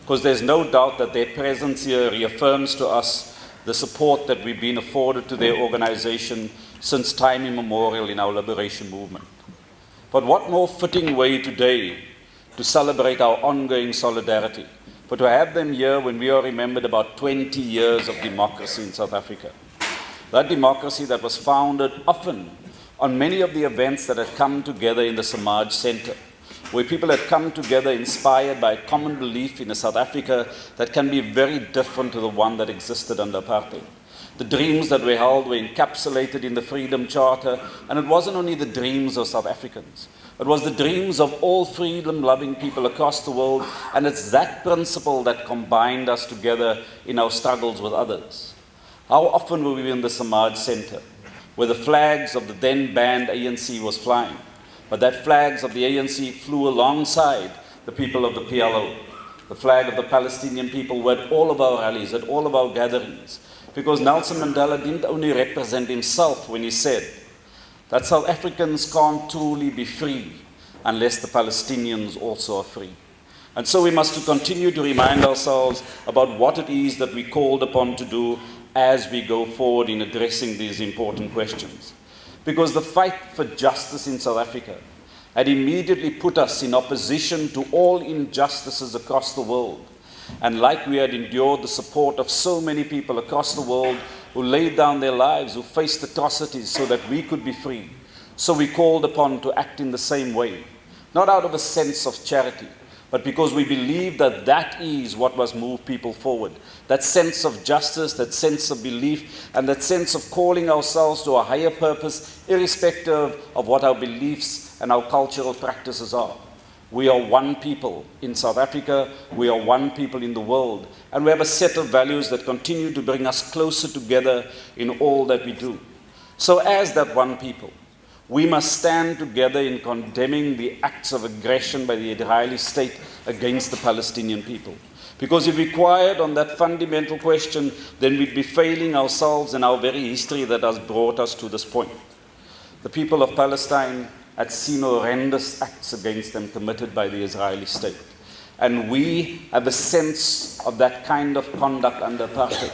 because there's no doubt that their presence here reaffirms to us the support that we've been afforded to their organization since time immemorial in our liberation movement. But what more fitting way today to celebrate our ongoing solidarity, but to have them here when we are remembered about 20 years of democracy in South Africa. That democracy that was founded often on many of the events that had come together in the Samaj Center, where people had come together inspired by a common belief in a South Africa that can be very different to the one that existed under apartheid. The dreams that were held were encapsulated in the Freedom Charter, and it wasn't only the dreams of South Africans. It was the dreams of all freedom-loving people across the world, and it's that principle that combined us together in our struggles with others. How often were we in the Samaj Center, where the flags of the then banned ANC was flying, but that flags of the ANC flew alongside the people of the PLO, the flag of the Palestinian people were at all of our rallies, at all of our gatherings, because Nelson Mandela didn't only represent himself when he said that South Africans can't truly be free unless the Palestinians also are free. And so we must continue to remind ourselves about what it is that we're called upon to do as we go forward in addressing these important questions. Because the fight for justice in South Africa had immediately put us in opposition to all injustices across the world. And like we had endured the support of so many people across the world who laid down their lives, who faced atrocities so that we could be free, so we called upon to act in the same way, not out of a sense of charity, but because we believe that that is what must move people forward. That sense of justice, that sense of belief, and that sense of calling ourselves to a higher purpose, irrespective of what our beliefs and our cultural practices are. We are one people in South Africa, we are one people in the world, and we have a set of values that continue to bring us closer together in all that we do. So as that one people, we must stand together in condemning the acts of aggression by the Israeli state against the Palestinian people. Because if required on that fundamental question, then we'd be failing ourselves and our very history that has brought us to this point. The people of Palestine had seen horrendous acts against them committed by the Israeli state. And we have a sense of that kind of conduct under apartheid.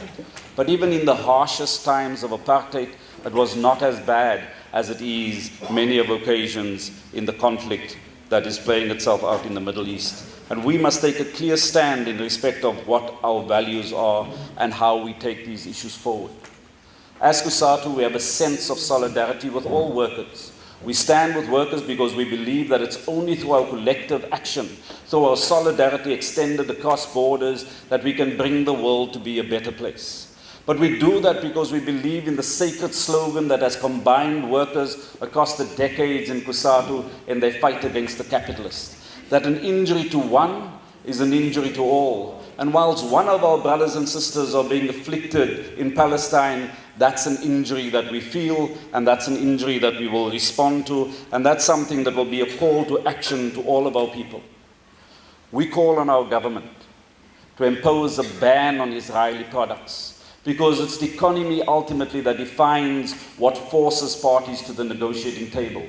But even in the harshest times of apartheid, it was not as bad as it is many of occasions in the conflict that is playing itself out in the Middle East. And we must take a clear stand in respect of what our values are and how we take these issues forward. As COSATU, we have a sense of solidarity with all workers. We stand with workers because we believe that it's only through our collective action, through our solidarity extended across borders, that we can bring the world to be a better place. But we do that because we believe in the sacred slogan that has combined workers across the decades in COSATU in their fight against the capitalists. That an injury to one is an injury to all. And whilst one of our brothers and sisters are being afflicted in Palestine, that's an injury that we feel, and that's an injury that we will respond to, and that's something that will be a call to action to all of our people. We call on our government to impose a ban on Israeli products, because it's the economy ultimately that defines what forces parties to the negotiating table.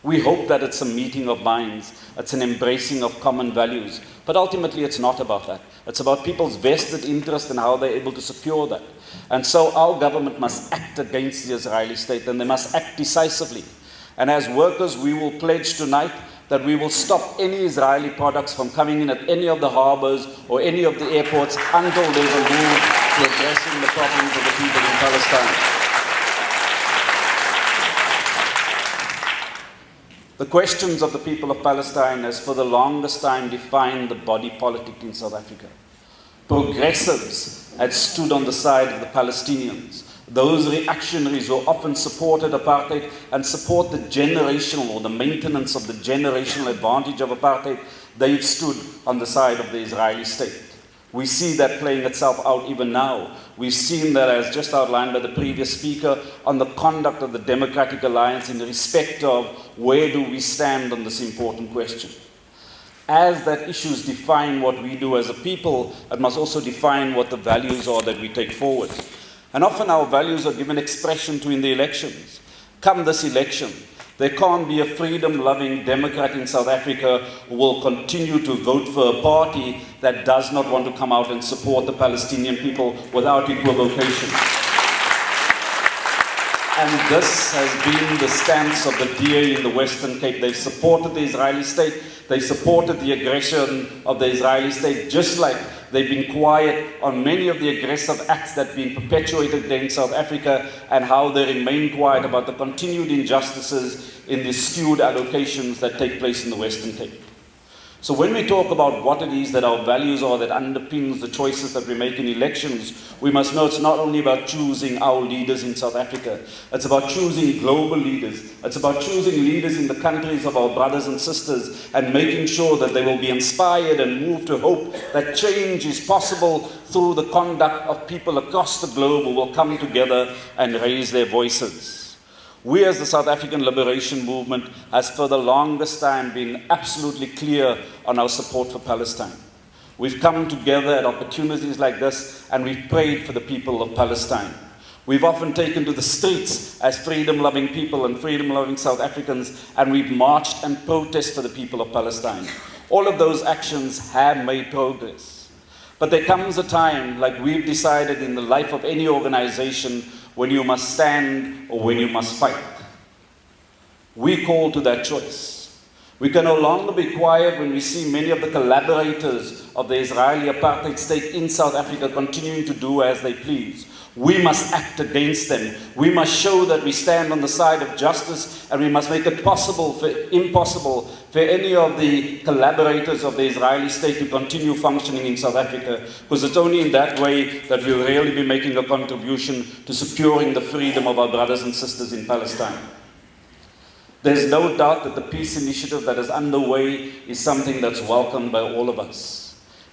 We hope that it's a meeting of minds, it's an embracing of common values, but ultimately it's not about that. It's about people's vested interest and how they're able to secure that. And so our government must act against the Israeli state, and they must act decisively. And as workers, we will pledge tonight that we will stop any Israeli products from coming in at any of the harbors or any of the airports until there's a move to addressing the problems of the people in Palestine. The questions of the people of Palestine has for the longest time defined the body politic in South Africa. Progressives had stood on the side of the Palestinians. Those reactionaries who often supported apartheid and support the generational or the maintenance of the generational advantage of apartheid, they've stood on the side of the Israeli state. We see that playing itself out even now. We've seen that, as just outlined by the previous speaker, on the conduct of the Democratic Alliance in respect of where do we stand on this important question. As that issues define what we do as a people, it must also define what the values are that we take forward. And often our values are given expression to in the elections. Come this election, There can't be a freedom-loving Democrat in South Africa who will continue to vote for a party that does not want to come out and support the Palestinian people without equivocation. And this has been the stance of the DA in the Western Cape. They've supported the Israeli state. They supported the aggression of the Israeli state, just like they've been quiet on many of the aggressive acts that have been perpetuated in South Africa, and how they remain quiet about the continued injustices in the skewed allocations that take place in the Western Cape. So when we talk about what it is that our values are that underpins the choices that we make in elections, we must know it's not only about choosing our leaders in South Africa. It's about choosing global leaders. It's about choosing leaders in the countries of our brothers and sisters and making sure that they will be inspired and moved to hope that change is possible through the conduct of people across the globe who will come together and raise their voices. We as the South African Liberation Movement has for the longest time been absolutely clear on our support for Palestine. We've come together at opportunities like this and we've prayed for the people of Palestine. We've often taken to the streets as freedom-loving people and freedom-loving South Africans, and we've marched and protested for the people of Palestine. All of those actions have made progress. But there comes a time, like we've decided in the life of any organization, when you must stand or when you must fight. We call to that choice. We can no longer be quiet when we see many of the collaborators of the Israeli apartheid state in South Africa continuing to do as they please. We must act against them. We must show that we stand on the side of justice, and we must make it impossible for any of the collaborators of the Israeli state to continue functioning in South Africa, because it's only in that way that we'll really be making a contribution to securing the freedom of our brothers and sisters in Palestine. There's no doubt that the peace initiative that is underway is something that's welcomed by all of us.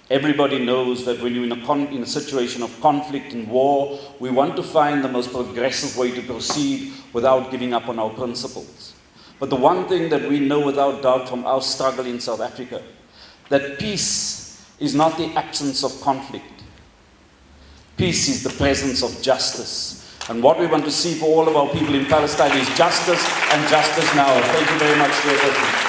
Everybody knows that when you're in a situation of conflict and war, we want to find the most progressive way to proceed without giving up on our principles. But the one thing that we know without doubt from our struggle in South Africa, that peace is not the absence of conflict. Peace is the presence of justice. And what we want to see for all of our people in Palestine is justice, and justice now. Thank you very much for your attention.